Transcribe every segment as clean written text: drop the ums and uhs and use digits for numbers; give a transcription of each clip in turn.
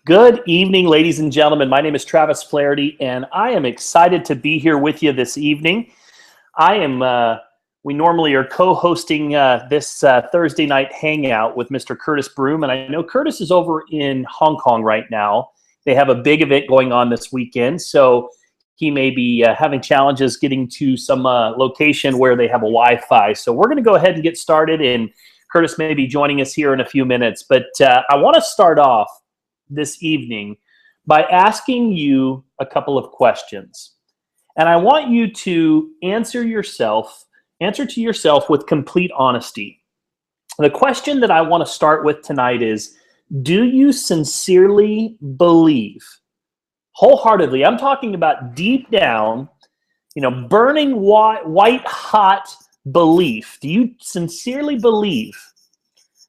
Good evening, ladies and gentlemen. My name is Travis Flaherty, and I am excited to be here with you this evening. We normally are co-hosting this Thursday night hangout with Mr. Curtis Broome, and I know Curtis is over in Hong Kong right now. They have a big event going on this weekend, so he may be having challenges getting to some location where they have a Wi-Fi. So we're going to go ahead and get started, and Curtis may be joining us here in a few minutes. But I want to start off this evening by asking you a couple of questions. And I want you to answer to yourself with complete honesty. The question that I want to start with tonight is, do you sincerely believe, wholeheartedly, I'm talking about deep down, burning white hot belief, do you sincerely believe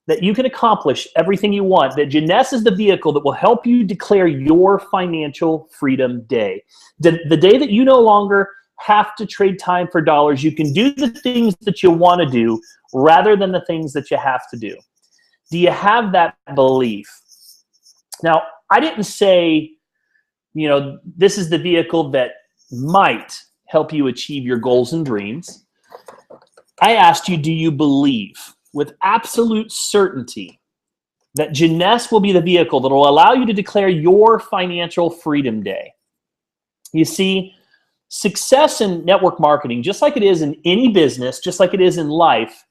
that you can accomplish everything you want, that Jeunesse is the vehicle that will help you declare your financial freedom day? The day that you no longer have to trade time for dollars, you can do the things that you want to do rather than the things that you have to do. Do you have that belief? Now, I didn't say, this is the vehicle that might help you achieve your goals and dreams. I asked you, do you believe with absolute certainty that Jeunesse will be the vehicle that will allow you to declare your financial freedom day? You see, success in network marketing, just like it is in any business, just like it is in life,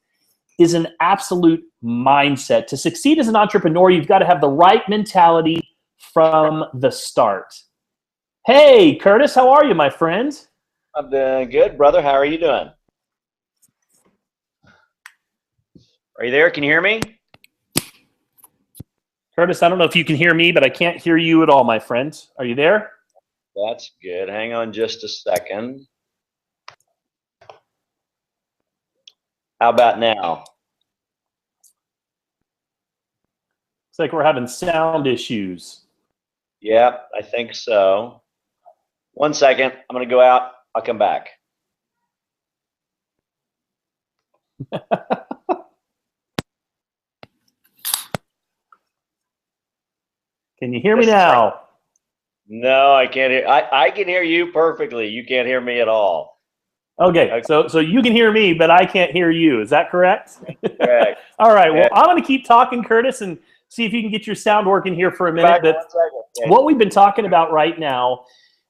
is an absolute mindset. To succeed as an entrepreneur, you've got to have the right mentality from the start. Hey, Curtis, how are you, my friend? I'm doing good, brother. How are you doing? Are you there? Can you hear me? Curtis, I don't know if you can hear me, but I can't hear you at all, my friend. Are you there? That's good. Hang on just a second. How about now? Looks like we're having sound issues. Yep, I think so. 1 second. I'm going to go out. I'll come back. Can you hear me now? No, I can't hear. I can hear you perfectly. You can't hear me at all. Okay. So you can hear me, but I can't hear you. Is that correct? Correct. All right. Well, I'm going to keep talking, Curtis, and see if you can get your sound working here for a minute. But what we've been talking about right now,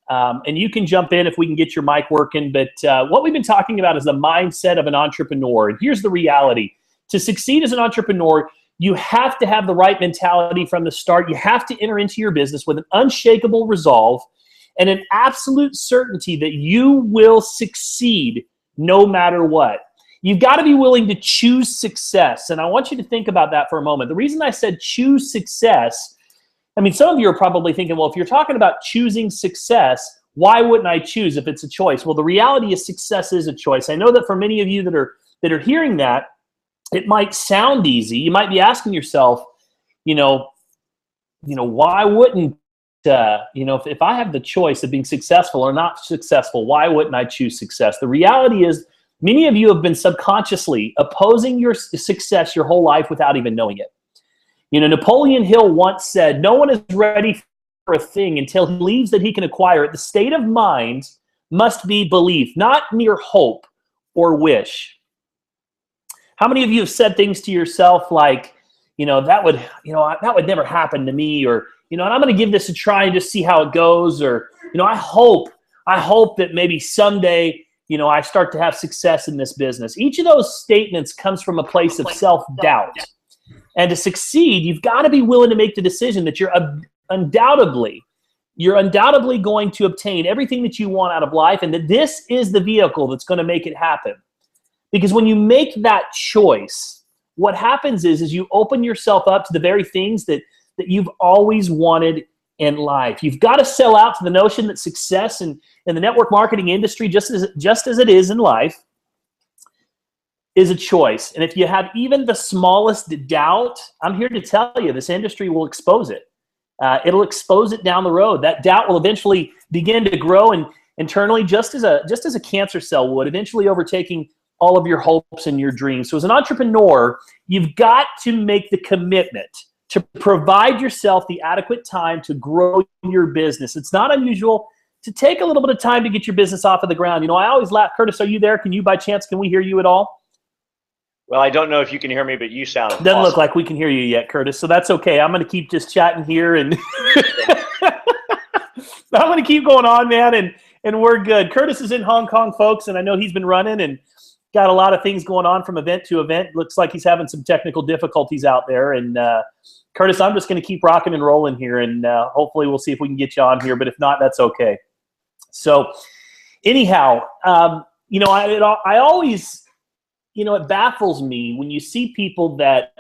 and you can jump in if we can get your mic working, but what we've been talking about is the mindset of an entrepreneur. And here's the reality. To succeed as an entrepreneur, you have to have the right mentality from the start. You have to enter into your business with an unshakable resolve and an absolute certainty that you will succeed no matter what. You've got to be willing to choose success. And I want you to think about that for a moment. The reason I said choose success, I mean, some of you are probably thinking, well, if you're talking about choosing success, why wouldn't I choose if it's a choice? Well, the reality is success is a choice. I know that for many of you that are hearing that, it might sound easy. You might be asking yourself, why wouldn't, if I have the choice of being successful or not successful, why wouldn't I choose success? The reality is many of you have been subconsciously opposing your success your whole life without even knowing it. Napoleon Hill once said, no one is ready for a thing until he believes that he can acquire it. The state of mind must be belief, not mere hope or wish. How many of you have said things to yourself like, that would never happen to me, or, and I'm going to give this a try and just see how it goes, or, I hope that maybe someday, I start to have success in this business. Each of those statements comes from a place of self-doubt. And to succeed, you've got to be willing to make the decision that you're undoubtedly going to obtain everything that you want out of life, and that this is the vehicle that's going to make it happen. Because when you make that choice, what happens is you open yourself up to the very things that you've always wanted in life. You've got to sell out to the notion that success in the network marketing industry, just as it is in life, is a choice. And if you have even the smallest doubt, I'm here to tell you this industry will expose it. It'll expose it down the road. That doubt will eventually begin to grow and internally, just as a cancer cell would, eventually overtaking all of your hopes and your dreams. So as an entrepreneur, you've got to make the commitment to provide yourself the adequate time to grow your business. It's not unusual to take a little bit of time to get your business off of the ground. You know, I always laugh. Curtis, are you there? Can you, by chance, can we hear you at all? Well, I don't know if you can hear me, but you sound Doesn't awesome. look like we can hear you yet, Curtis, so that's okay. I'm going to keep just chatting here, and I'm going to keep going on, man, and we're good. Curtis is in Hong Kong, folks, and I know he's been running and got a lot of things going on from event to event. Looks like he's having some technical difficulties out there. And Curtis, I'm just going to keep rocking and rolling here, and hopefully we'll see if we can get you on here. But if not, that's okay. So anyhow, you know, I always, you know, it baffles me when you see people that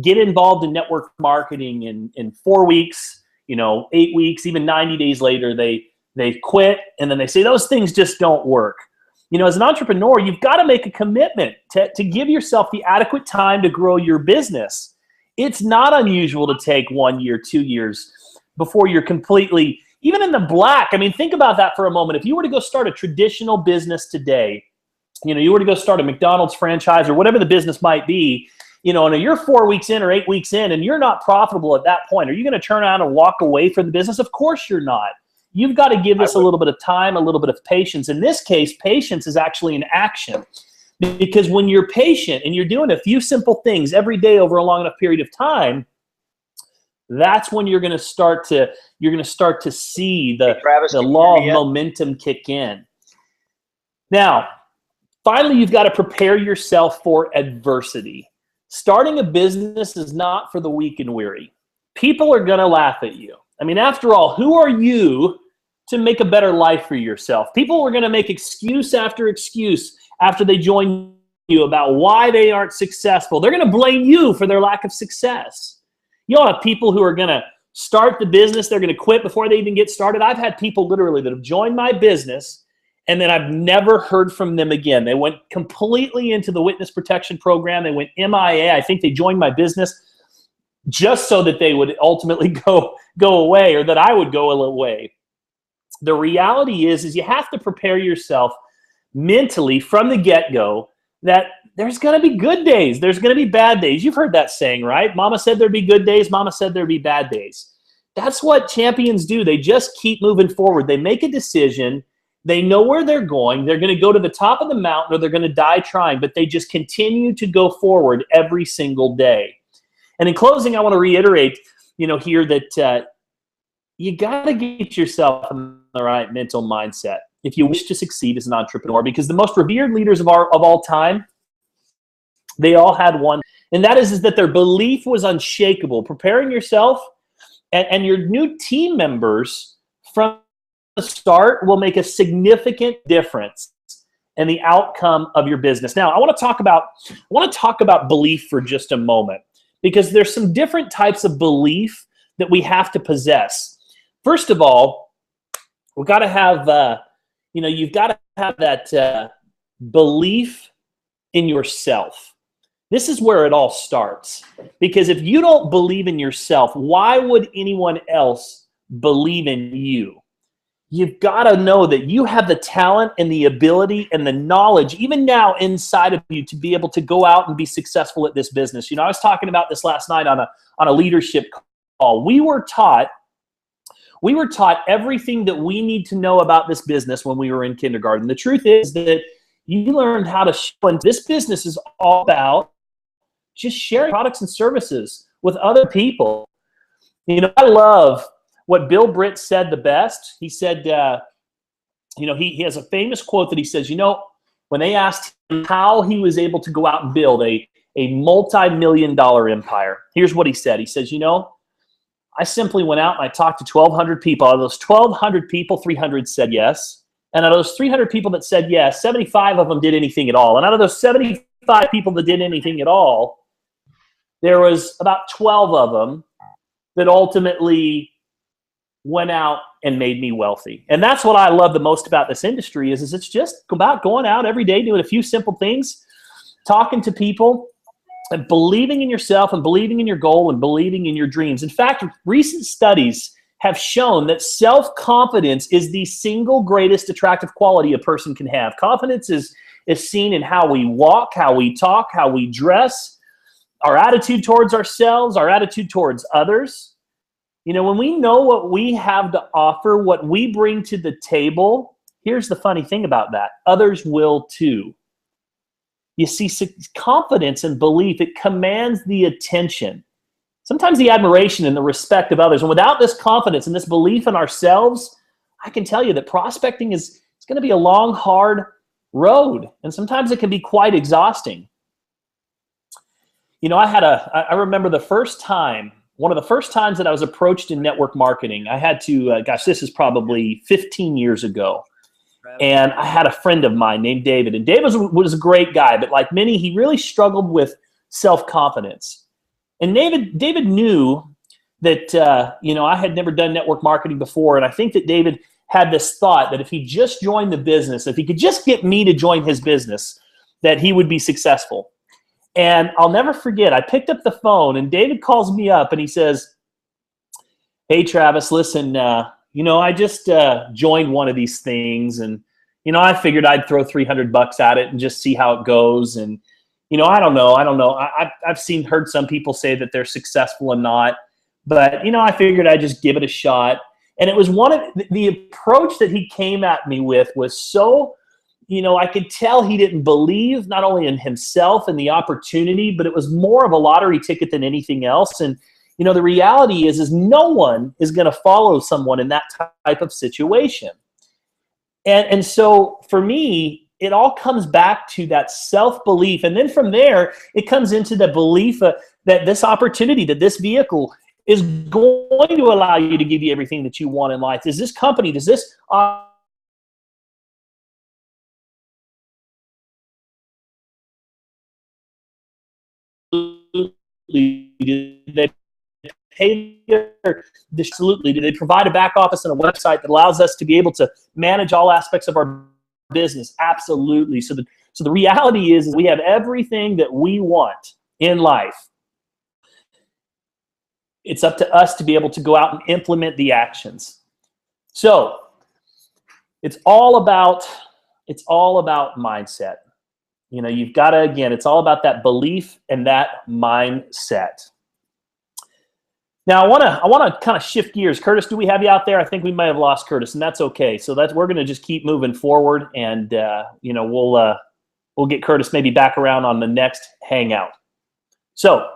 get involved in network marketing in 4 weeks, you know, 8 weeks, even 90 days later, they quit, and then they say those things just don't work. You know, as an entrepreneur, you've got to make a commitment to give yourself the adequate time to grow your business. It's not unusual to take 1 year, 2 years before you're completely, even in the black. I mean, think about that for a moment. If you were to go start a traditional business today, you know, you were to go start a McDonald's franchise or whatever the business might be, you know, and you're 4 weeks in or 8 weeks in and you're not profitable at that point, are you going to turn around and walk away from the business? Of course you're not. You've got to give this a little bit of time, a little bit of patience. In this case, patience is actually an action, because when you're patient and you're doing a few simple things every day over a long enough period of time, that's when you're going to start to see the law of momentum kick in. Now, finally, you've got to prepare yourself for adversity. Starting a business is not for the weak and weary. People are going to laugh at you. I mean, after all, who are you to make a better life for yourself? People are going to make excuse after excuse after they join you about why they aren't successful. They're going to blame you for their lack of success. You'll have people who are going to start the business. They're going to quit before they even get started. I've had people literally that have joined my business, and then I've never heard from them again. They went completely into the witness protection program. They went MIA. I think they joined my business just so that they would ultimately go away, or that I would go away. The reality is you have to prepare yourself mentally from the get-go that there's going to be good days. There's going to be bad days. You've heard that saying, right? Mama said there'd be good days. Mama said there'd be bad days. That's what champions do. They just keep moving forward. They make a decision. They know where they're going. They're going to go to the top of the mountain, or they're going to die trying, but they just continue to go forward every single day. And in closing, I want to reiterate, you know, here that you got to get yourself in the right mental mindset if you wish to succeed as an entrepreneur, because the most revered leaders of all time, they all had one, and that is that their belief was unshakable. Preparing yourself and your new team members from the start will make a significant difference in the outcome of your business. Now, I want to talk about belief for just a moment, because there's some different types of belief that we have to possess. First of all, we've got to have, you've got to have that belief in yourself. This is where it all starts. Because if you don't believe in yourself, why would anyone else believe in you? You've got to know that you have the talent and the ability and the knowledge, even now inside of you, to be able to go out and be successful at this business. You know, I was talking about this last night on a leadership call. We were taught everything that we need to know about this business when we were in kindergarten. The truth is that you learned how to show, and this business is all about just sharing products and services with other people. You know, I love what Bill Britt said the best. He said, he has a famous quote that he says, when they asked him how he was able to go out and build a multi-million-dollar empire, here's what he said. He says, I simply went out and I talked to 1,200 people. Out of those 1,200 people, 300 said yes. And out of those 300 people that said yes, 75 of them did anything at all. And out of those 75 people that did anything at all, there was about 12 of them that ultimately went out and made me wealthy. And that's what I love the most about this industry is it's just about going out every day, doing a few simple things, talking to people, and believing in yourself and believing in your goal and believing in your dreams. In fact, recent studies have shown that self-confidence is the single greatest attractive quality a person can have. Confidence is seen in how we walk, how we talk, how we dress. our attitude towards ourselves, our attitude towards others. You know, when we know what we have to offer, what we bring to the table, here's the funny thing about that. Others will too. You see, confidence and belief, it commands the attention, sometimes the admiration and the respect of others. And without this confidence and this belief in ourselves, I can tell you that prospecting is going to be a long, hard road. And sometimes it can be quite exhausting. You know, I remember the first time, one of the first times that I was approached in network marketing. I had to, gosh, this is probably 15 years ago. And I had a friend of mine named David. And David was a great guy, but like many, he really struggled with self-confidence. And David knew that, you know, I had never done network marketing before. And I think that David had this thought that if he just joined the business, if he could just get me to join his business, that he would be successful. And I'll never forget, I picked up the phone and David calls me up and he says, "Hey, Travis, listen, you know, I just joined one of these things and, you know, I figured I'd throw $300 at it and just see how it goes. And, you know, I don't know. I've heard some people say that they're successful and not, but, you know, I figured I'd just give it a shot." And it was one of the approach that he came at me with was so, you know, I could tell he didn't believe not only in himself and the opportunity, but it was more of a lottery ticket than anything else. And, you know, the reality is no one is going to follow someone in that type of situation. And so for me, it all comes back to that self-belief. And then from there, it comes into the belief that this opportunity, that this vehicle is going to allow you to give you everything that you want in life. Does this company, does this did they pay absolutely? Do they provide a back office and a website that allows us to be able to manage all aspects of our business? Absolutely. So the reality is we have everything that we want in life. It's up to us to be able to go out and implement the actions. So it's all about mindset. You know, you've got to, again, it's all about that belief and that mindset. Now, I want to kind of shift gears. Curtis, do we have you out there? I think we might have lost Curtis, and that's okay. So we're going to just keep moving forward, and you know, we'll get Curtis maybe back around on the next hangout. So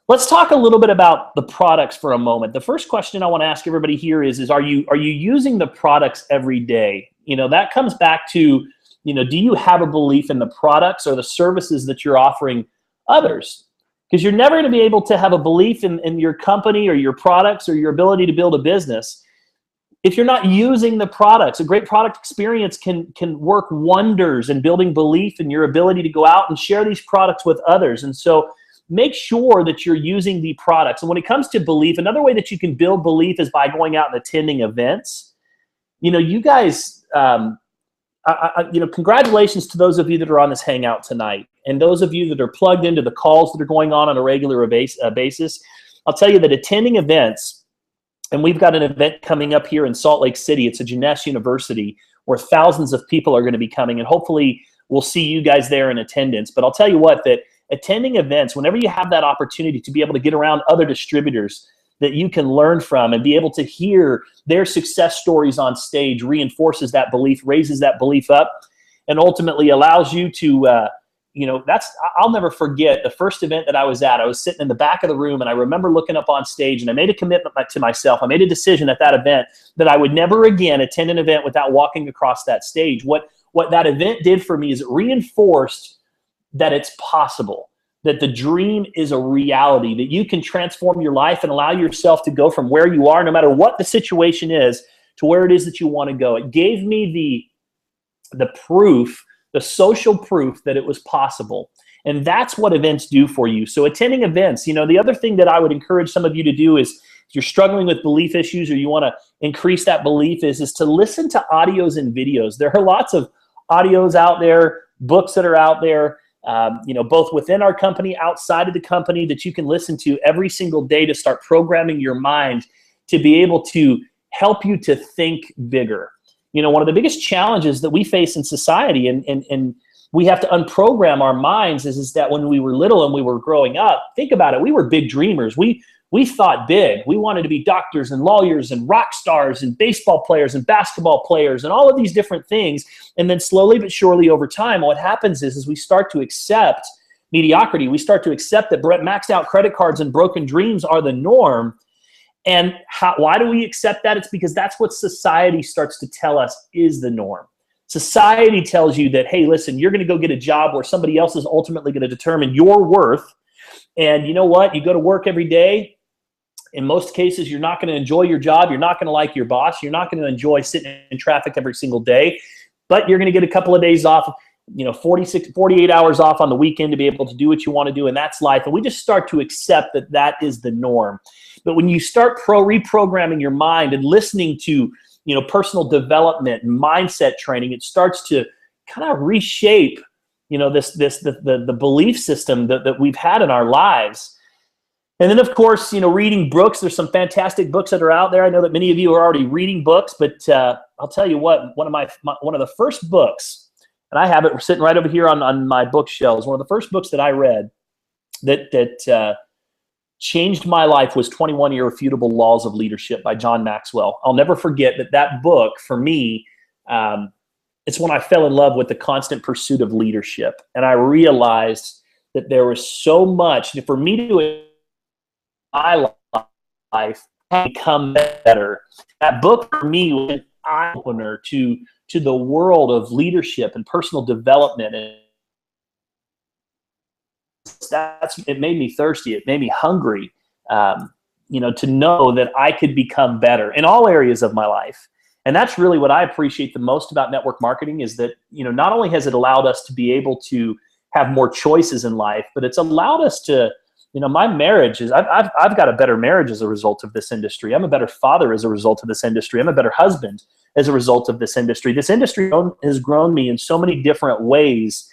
let's talk a little bit about the products for a moment. The first question I want to ask everybody here is are you using the products every day? You know, that comes back to, you know, do you have a belief in the products or the services that you're offering others? Because you're never going to be able to have a belief in your company or your products or your ability to build a business if you're not using the products. A great product experience can work wonders in building belief in your ability to go out and share these products with others. And so make sure that you're using the products. And when it comes to belief, another way that you can build belief is by going out and attending events. You know, you guys, you know, congratulations to those of you that are on this hangout tonight, and those of you that are plugged into the calls that are going on a regular basis. I'll tell you that attending events, and we've got an event coming up here in Salt Lake City. It's a Jeunesse University where thousands of people are going to be coming, and hopefully we'll see you guys there in attendance. But I'll tell you what, that attending events, whenever you have that opportunity to be able to get around other distributors that you can learn from and be able to hear their success stories on stage, reinforces that belief, raises that belief up, and ultimately allows you to, you know, I'll never forget the first event that I was at. I was sitting in the back of the room, and I remember looking up on stage, and I made a commitment to myself. I made a decision at that event that I would never again attend an event without walking across that stage. What that event did for me is it reinforced that it's possible, that the dream is a reality, that you can transform your life and allow yourself to go from where you are, no matter what the situation is, to where it is that you want to go. It gave me the proof, the social proof that it was possible. And that's what events do for you. So attending events, you know, the other thing that I would encourage some of you to do is, if you're struggling with belief issues or you want to increase that belief, is to listen to audios and videos. There are lots of audios out there, books that are out there, you know, both within our company, outside of the company, that you can listen to every single day to start programming your mind to be able to help you to think bigger. You know, one of the biggest challenges that we face in society, and we have to unprogram our minds is that when we were little and we were growing up, think about it, we were big dreamers. We thought big. We wanted to be doctors and lawyers and rock stars and baseball players and basketball players and all of these different things. And then slowly but surely over time, what happens is we start to accept mediocrity. We start to accept that maxed out credit cards and broken dreams are the norm. And why do we accept that? It's because that's what society starts to tell us is the norm. Society tells you that, hey, listen, you're going to go get a job where somebody else is ultimately going to determine your worth. And you know what? You go to work every day. In most cases, you're not going to enjoy your job. You're not going to like your boss. You're not going to enjoy sitting in traffic every single day. But you're going to get a couple of days off, 48 hours off on the weekend to be able to do what you want to do. And that's life. And we just start to accept that that is the norm. But when you start reprogramming your mind and listening to personal development and mindset training, it starts to kind of reshape, the belief system that we've had in our lives. And then, of course, reading books. There's some fantastic books that are out there. I know that many of you are already reading books, but I'll tell you what, one of the first books, and I have it sitting right over here on my bookshelves, one of the first books that I read that changed my life was 21 Irrefutable Laws of Leadership by John Maxwell. I'll never forget that book, for me, it's when I fell in love with the constant pursuit of leadership. And I realized that there was so much for me to my life become better. That book for me was an eye opener to the world of leadership and personal development, and it made me thirsty. It made me hungry, to know that I could become better in all areas of my life. And that's really what I appreciate the most about network marketing is that not only has it allowed us to be able to have more choices in life, but it's allowed us to. My marriage is, I've got a better marriage as a result of this industry. I'm a better father as a result of this industry. I'm a better husband as a result of this industry. This industry has grown me in so many different ways.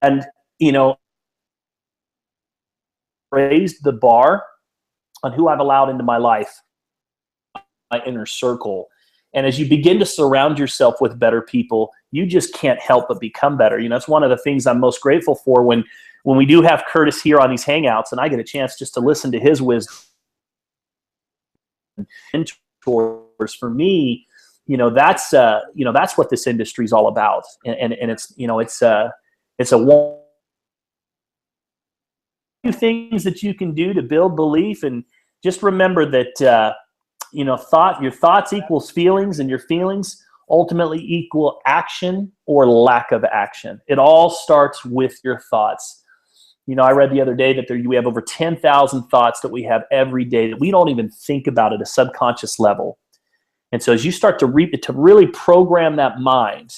And, raised the bar on who I've allowed into my life, my inner circle. And as you begin to surround yourself with better people, you just can't help but become better. It's one of the things I'm most grateful for when we do have Curtis here on these Hangouts and I get a chance just to listen to his wisdom. Mentors, for me, that's what this industry is all about. And it's a few things that you can do to build belief. And just remember that, your thoughts equals feelings, and your feelings ultimately equal action or lack of action. It all starts with your thoughts. I read the other day that we have over 10,000 thoughts that we have every day that we don't even think about at a subconscious level. And so as you start to really program that mind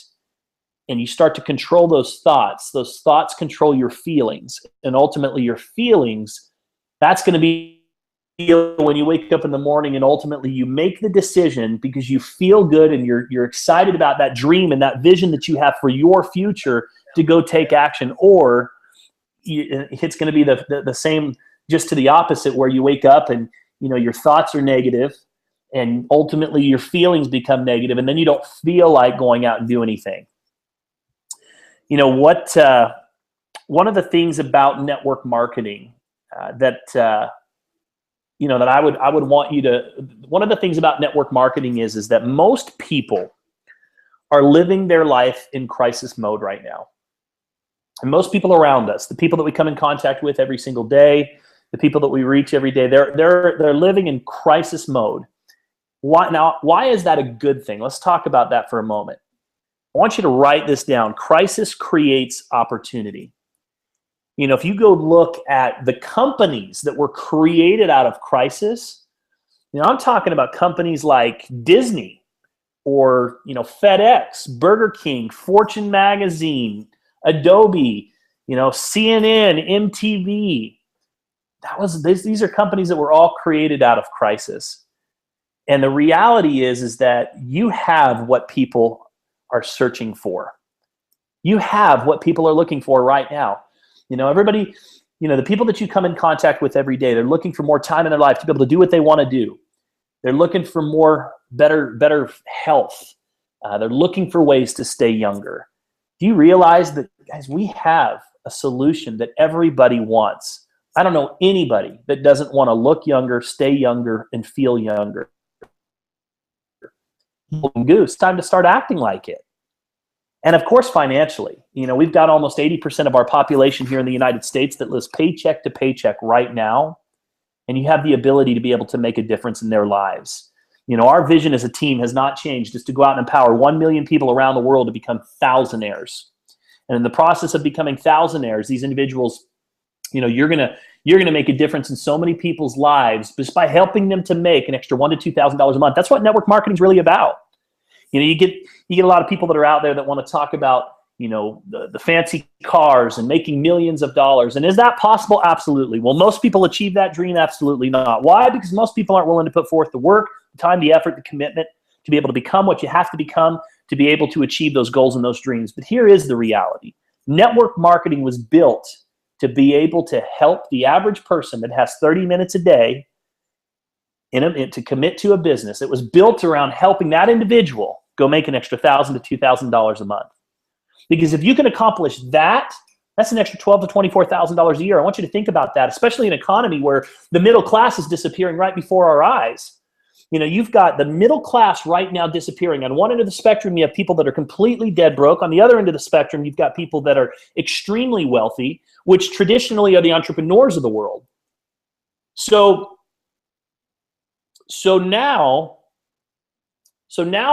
and you start to control those thoughts control your feelings. And ultimately your feelings, that's going to be when you wake up in the morning and ultimately you make the decision because you feel good and you're excited about that dream and that vision that you have for your future to go take action. Or it's going to be the same, just to the opposite, where you wake up and your thoughts are negative and ultimately your feelings become negative, and then you don't feel like going out and do anything. One of the things about network marketing that I would want you to, one of the things about network marketing is that most people are living their life in crisis mode right now. And most people around us, the people that we come in contact with every single day, the people that we reach every day, they're living in crisis mode. Why is that a good thing? Let's talk about that for a moment. I want you to write this down. Crisis creates opportunity. If you go look at the companies that were created out of crisis, I'm talking about companies like Disney or, FedEx, Burger King, Fortune Magazine, Adobe, CNN, MTV. These are companies that were all created out of crisis. And the reality is that you have what people are searching for. You have what people are looking for right now. Everybody, the people that you come in contact with every day, they're looking for more time in their life to be able to do what they want to do. They're looking for better health. They're looking for ways to stay younger. Do you realize that guys, we have a solution that everybody wants. I don't know anybody that doesn't want to look younger, stay younger, and feel younger. Goose, time to start acting like it. And of course, financially, we've got almost 80% of our population here in the United States that lives paycheck to paycheck right now. And you have the ability to be able to make a difference in their lives. Our vision as a team has not changed. It's to go out and empower 1 million people around the world to become thousandaires. And in the process of becoming thousandaires, these individuals, you're gonna make a difference in so many people's lives just by helping them to make an extra $1,000 to $2,000 a month. That's what network marketing is really about. You get a lot of people that are out there that want to talk about the fancy cars and making millions of dollars. And is that possible? Absolutely. Will most people achieve that dream? Absolutely not. Why? Because most people aren't willing to put forth the work, the time, the effort, the commitment to be able to become what you have to become to be able to achieve those goals and those dreams. But here is the reality. Network marketing was built to be able to help the average person that has 30 minutes a day to commit to a business. It was built around helping that individual go make an extra $1,000 to $2,000 a month. Because if you can accomplish that, that's an extra $12,000 to $24,000 a year. I want you to think about that, especially in an economy where the middle class is disappearing right before our eyes. You've got the middle class right now disappearing. On one end of the spectrum, you have people that are completely dead broke. On the other end of the spectrum, you've got people that are extremely wealthy, which traditionally are the entrepreneurs of the world. So now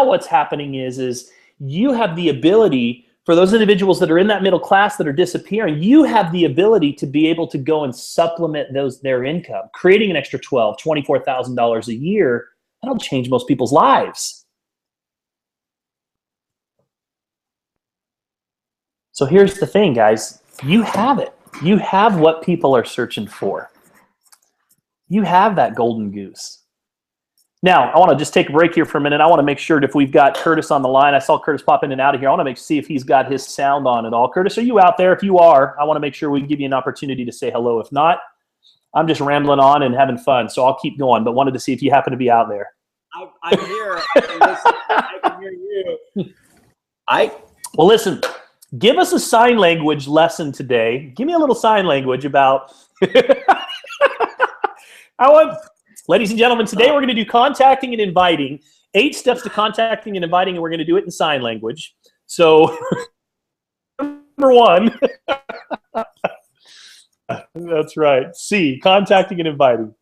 what's happening is you have the ability, for those individuals that are in that middle class that are disappearing, you have the ability to be able to go and supplement their income, creating an extra $12,000, $24,000 a year. That'll change most people's lives. So here's the thing, guys. You have it. You have what people are searching for. You have that golden goose. Now, I want to just take a break here for a minute. I want to make sure if we've got Curtis on the line. I saw Curtis pop in and out of here. I want to see if he's got his sound on at all. Curtis, are you out there? If you are, I want to make sure we can give you an opportunity to say hello. If not, I'm just rambling on and having fun, so I'll keep going, but wanted to see if you happen to be out there. I'm here. I can hear you. Well, listen, give us a sign language lesson today. Give me a little sign language about ladies and gentlemen, today we're going to do contacting and inviting. 8 steps to contacting and inviting, and we're going to do it in sign language. So, number 1. That's right. C, contacting and inviting.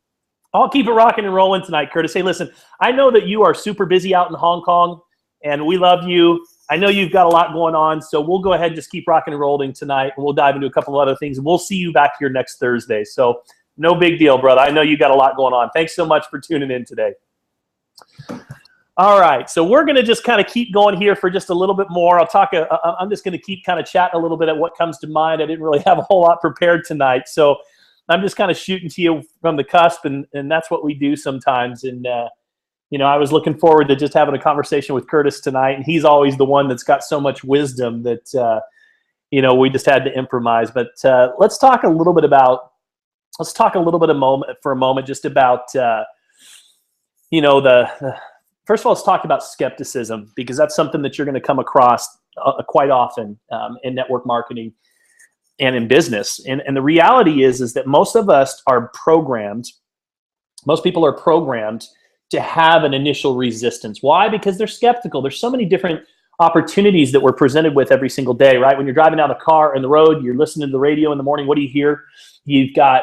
I'll keep it rocking and rolling tonight, Curtis. Hey, listen, I know that you are super busy out in Hong Kong, and we love you. I know you've got a lot going on, so we'll go ahead and just keep rocking and rolling tonight, and we'll dive into a couple of other things, and we'll see you back here next Thursday. So no big deal, brother. I know you got a lot going on. Thanks so much for tuning in today. All right, so we're going to just kind of keep going here for just a little bit more. I'm just going to keep kind of chatting a little bit at what comes to mind. I didn't really have a whole lot prepared tonight, so I'm just kind of shooting to you from the cusp, and that's what we do sometimes. And I was looking forward to just having a conversation with Curtis tonight, and he's always the one that's got so much wisdom that we just had to improvise. But let's talk a little bit for a moment just about first of all, let's talk about skepticism, because that's something that you're going to come across quite often in network marketing and in business. And the reality is that most of us are programmed, most people are programmed to have an initial resistance. Why? Because they're skeptical. There's so many different opportunities that we're presented with every single day, right? When you're driving down the car and the road, you're listening to the radio in the morning, what do you hear? You've got,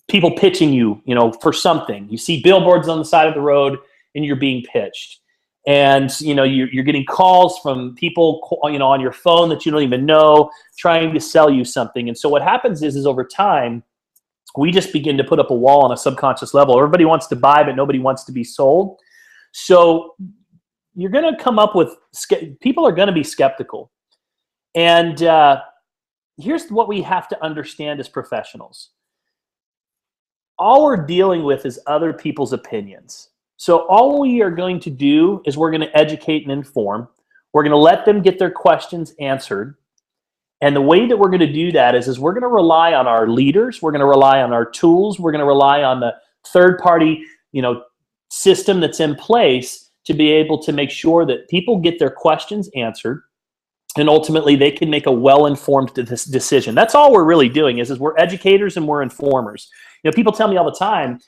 people pitching you, for something. You see billboards on the side of the road and you're being pitched. And, you're getting calls from people, on your phone that you don't even know, trying to sell you something. And so what happens is over time, we just begin to put up a wall on a subconscious level. Everybody wants to buy, but nobody wants to be sold. So you're going to come up with, people are going to be skeptical. And here's what we have to understand as professionals. All we're dealing with is other people's opinions. So all we are going to do is we're going to educate and inform. We're going to let them get their questions answered. And the way that we're going to do that is we're going to rely on our leaders. We're going to rely on our tools. We're going to rely on the third-party, system that's in place to be able to make sure that people get their questions answered. and ultimately they can make a well-informed decision. That's all we're really doing is we're educators and we're informers. People tell me all the time,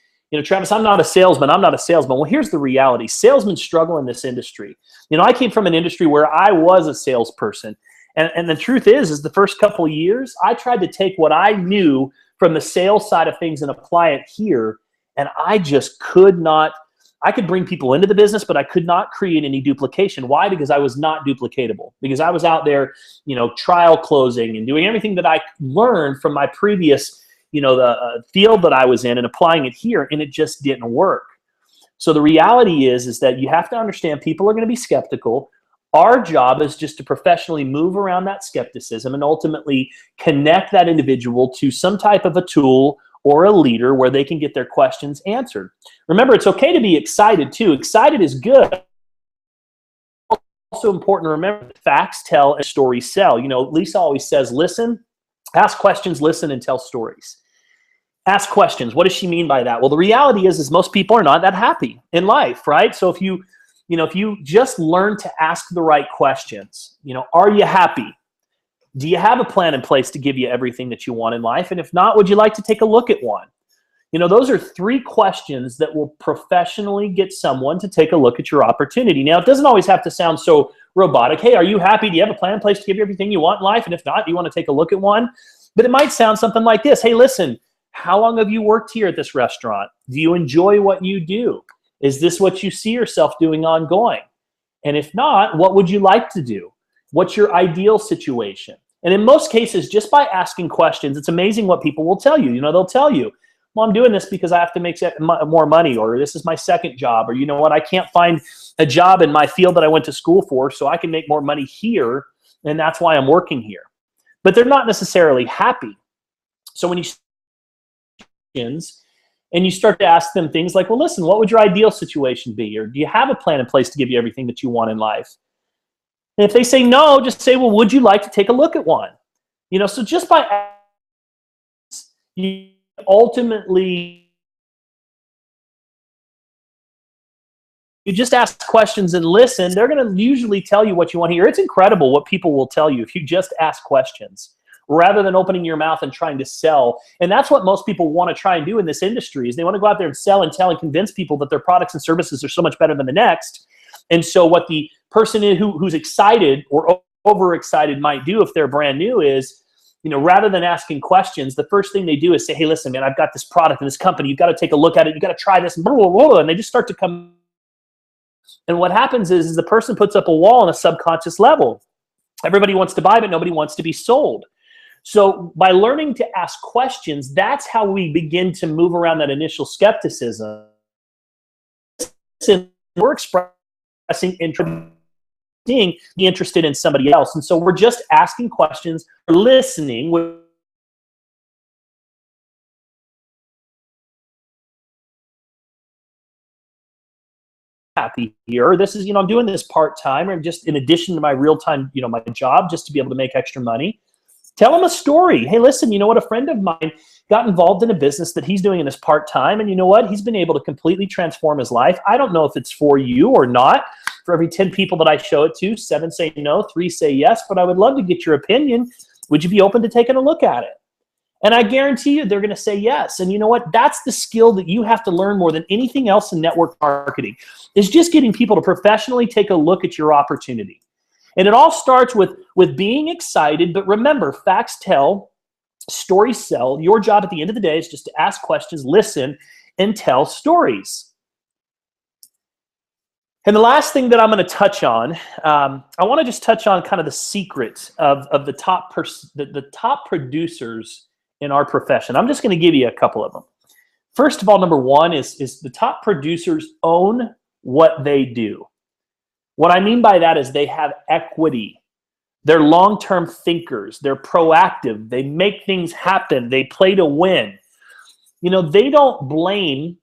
Travis, I'm not a salesman. Well, here's the reality. Salesmen struggle in this industry. I came from an industry where I was a salesperson. And the truth is the first couple of years, I tried to take what I knew from the sales side of things and apply it here. And I just could not. I could bring people into the business, but I could not create any duplication. Why? Because I was not duplicatable. Because I was out there, trial closing and doing everything that I learned from my previous, the field that I was in and applying it here, and it just didn't work. So the reality is that you have to understand people are going to be skeptical. Our job is just to professionally move around that skepticism and ultimately connect that individual to some type of a tool or a leader where they can get their questions answered. Remember, it's okay to be excited too. Excited is good. Also important to remember that facts tell and stories sell. Lisa always says, listen, ask questions, listen, and tell stories. Ask questions. What does she mean by that? Well, the reality is most people are not that happy in life, right? So if you just learn to ask the right questions, are you happy? Do you have a plan in place to give you everything that you want in life? And if not, would you like to take a look at one? Those are 3 questions that will professionally get someone to take a look at your opportunity. Now, it doesn't always have to sound so robotic. Hey, are you happy? Do you have a plan in place to give you everything you want in life? And if not, do you want to take a look at one? But it might sound something like this. Hey, listen, how long have you worked here at this restaurant? Do you enjoy what you do? Is this what you see yourself doing ongoing? And if not, what would you like to do? What's your ideal situation? And in most cases, just by asking questions, it's amazing what people will tell you. They'll tell you, well, I'm doing this because I have to make more money, or this is my second job, or I can't find a job in my field that I went to school for, so I can make more money here, and that's why I'm working here. But they're not necessarily happy. So when you start to ask them things like, well, listen, what would your ideal situation be? Or do you have a plan in place to give you everything that you want in life? And if they say no, just say, well, would you like to take a look at one? So just by you ultimately, you just ask questions and listen, they're going to usually tell you what you want to hear. It's incredible what people will tell you if you just ask questions rather than opening your mouth and trying to sell. And that's what most people want to try and do in this industry is they want to go out there and sell and tell and convince people that their products and services are so much better than the next. And so what the person who's excited or overexcited might do if they're brand new is, rather than asking questions, the first thing they do is say, hey, listen, man, I've got this product in this company. You've got to take a look at it. You've got to try this. Blah, blah, blah, and they just start to come. And what happens is the person puts up a wall on a subconscious level. Everybody wants to buy, but nobody wants to be sold. So by learning to ask questions, that's how we begin to move around that initial skepticism. We're expressing interest, being interested in somebody else. And so we're just asking questions, listening. Happy here. This is, I'm doing this part-time or just in addition to my real-time, my job just to be able to make extra money. Tell them a story. Hey, listen, a friend of mine got involved in a business that he's doing in his part-time, and you know what? He's been able to completely transform his life. I don't know if it's for you or not. For every 10 people that I show it to, 7 say no, 3 say yes, but I would love to get your opinion. Would you be open to taking a look at it? And I guarantee you they're going to say yes. And you know what? That's the skill that you have to learn more than anything else in network marketing, is just getting people to professionally take a look at your opportunity. And it all starts with being excited. But remember, facts tell, stories sell. Your job at the end of the day is just to ask questions, listen, and tell stories. And the last thing that I'm going to touch on, I want to just touch on kind of the secret of the top producers in our profession. I'm just going to give you a couple of them. First of all, number one is the top producers own what they do. What I mean by that is they have equity. They're long-term thinkers. They're proactive. They make things happen. They play to win. They don't blame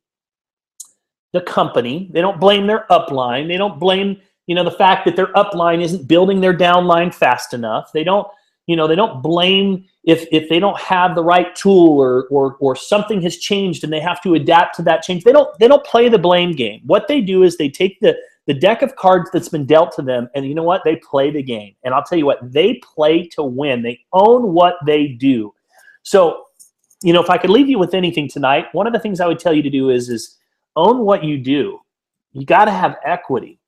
the company. They don't blame their upline. They don't blame, the fact that their upline isn't building their downline fast enough. They don't blame if they don't have the right tool or something has changed and they have to adapt to that change. They don't play the blame game. What they do is they take the the deck of cards that's been dealt to them, and you know what? They play the game. And I'll tell you what, they play to win. They own what they do. So, you know, if I could leave you with anything tonight, one of the things I would tell you to do is own what you do. You got to have equity.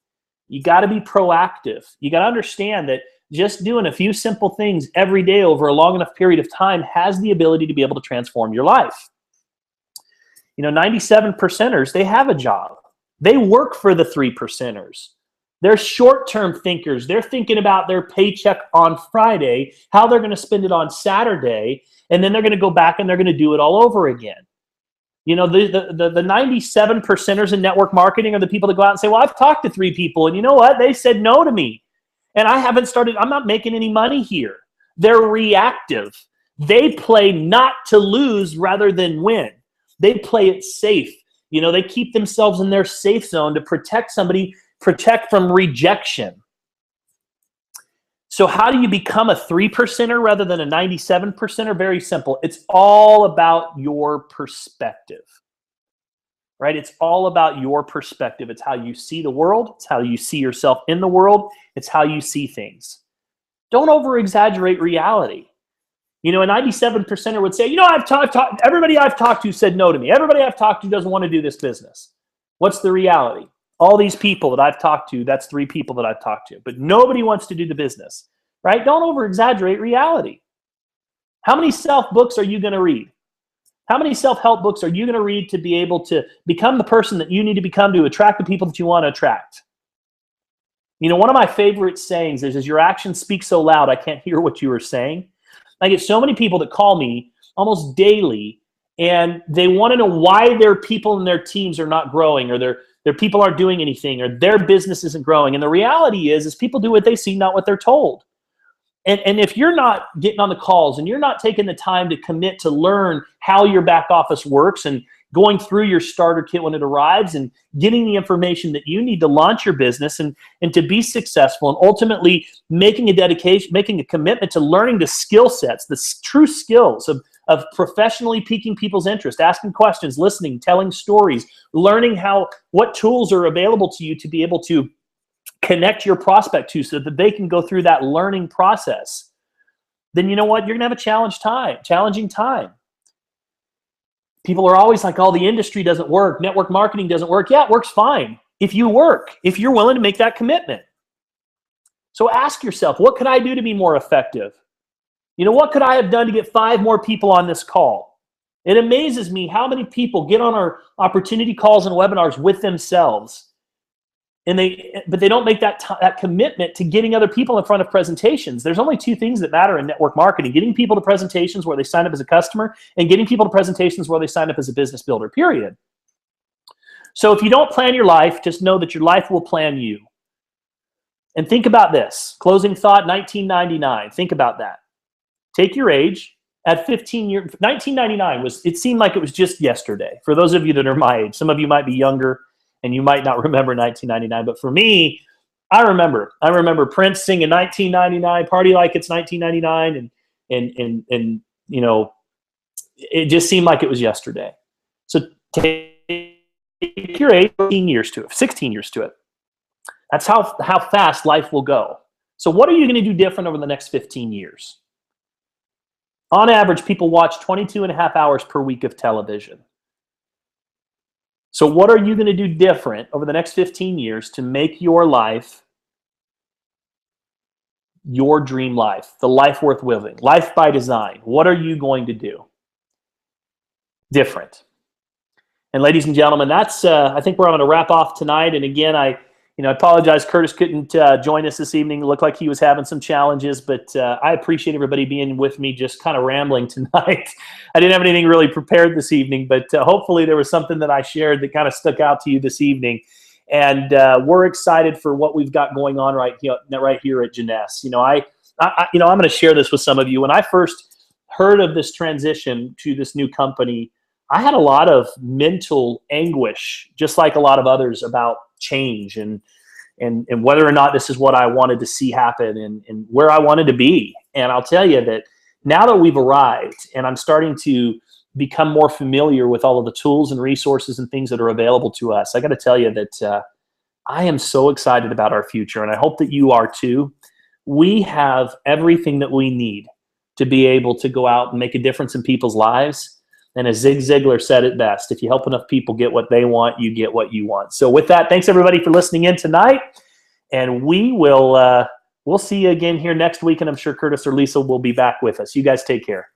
You got to be proactive. You got to understand that just doing a few simple things every day over a long enough period of time has the ability to be able to transform your life. You know, 97%ers, they have a job. They work for the 3%ers. They're short-term thinkers. They're thinking about their paycheck on Friday, how they're going to spend it on Saturday, and then they're going to go back and they're going to do it all over again. You know, the 97%ers in network marketing are the people that go out and say, well, I've talked to 3 people, and you know what? They said no to me. And I'm not making any money here. They're reactive. They play not to lose rather than win. They play it safe. You know, they keep themselves in their safe zone to protect from rejection. So how do you become a 3%er rather than a 97%er? Very simple. It's all about your perspective, right? It's all about your perspective. It's how you see the world. It's how you see yourself in the world. It's how you see things. Don't over-exaggerate reality. You know, a 97%er would say, you know, everybody I've talked to said no to me. Everybody I've talked to doesn't want to do this business. What's the reality? All these people that I've talked to, that's 3 people that I've talked to, but nobody wants to do the business, right? Don't over-exaggerate reality. How many self-books are you going to read? How many self-help books are you going to read to be able to become the person that you need to become to attract the people that you want to attract? You know, one of my favorite sayings is your actions speak so loud, I can't hear what you are saying. I get so many people that call me almost daily, and they want to know why their people and their teams are not growing, or their people aren't doing anything, or their business isn't growing. And the reality is people do what they see, not what they're told. And if you're not getting on the calls and you're not taking the time to commit to learn how your back office works and going through your starter kit when it arrives and getting the information that you need to launch your business and to be successful, and ultimately making a dedication, making a commitment to learning the skill sets, the true skills of professionally piquing people's interest, asking questions, listening, telling stories, learning what tools are available to you to be able to connect your prospect to so that they can go through that learning process, then you know what? You're going to have a challenging time. People are always like, oh, the industry doesn't work. Network marketing doesn't work. Yeah, it works fine if you work, if you're willing to make that commitment. So ask yourself, what could I do to be more effective? You know, what could I have done to get 5 more people on this call? It amazes me how many people get on our opportunity calls and webinars with themselves, but they don't make that commitment to getting other people in front of presentations. There's only 2 things that matter in network marketing: getting people to presentations where they sign up as a customer, and getting people to presentations where they sign up as a business builder, period. So if you don't plan your life, just know that your life will plan you. And think about this. Closing thought, 1999. Think about that. Take your age. At 15 years, 1999 it seemed like it was just yesterday. For those of you that are my age, some of you might be younger and you might not remember 1999, but for me, I remember Prince singing 1999, Party Like It's 1999, and you know, it just seemed like it was yesterday. So take your age, 16 years to it. That's how fast life will go. So what are you going to do different over the next 15 years? On average, people watch 22.5 hours per week of television. So what are you going to do different over the next 15 years to make your life your dream life, the life worth living, life by design? What are you going to do different? And ladies and gentlemen, that's I think we're going to wrap off tonight. And again, I apologize. Curtis couldn't join us this evening. It looked like he was having some challenges, but I appreciate everybody being with me, just kind of rambling tonight. I didn't have anything really prepared this evening, but hopefully there was something that I shared that kind of stuck out to you this evening. And we're excited for what we've got going on right here at Jeunesse. I'm going to share this with some of you. When I first heard of this transition to this new company, I had a lot of mental anguish, just like a lot of others, about change and whether or not this is what I wanted to see happen and where I wanted to be. And I'll tell you that now that we've arrived and I'm starting to become more familiar with all of the tools and resources and things that are available to us, I got to tell you that I am so excited about our future, and I hope that you are too. We have everything that we need to be able to go out and make a difference in people's lives. And as Zig Ziglar said it best, if you help enough people get what they want, you get what you want. So with that, thanks everybody for listening in tonight. And we will we'll see you again here next week. And I'm sure Curtis or Lisa will be back with us. You guys take care.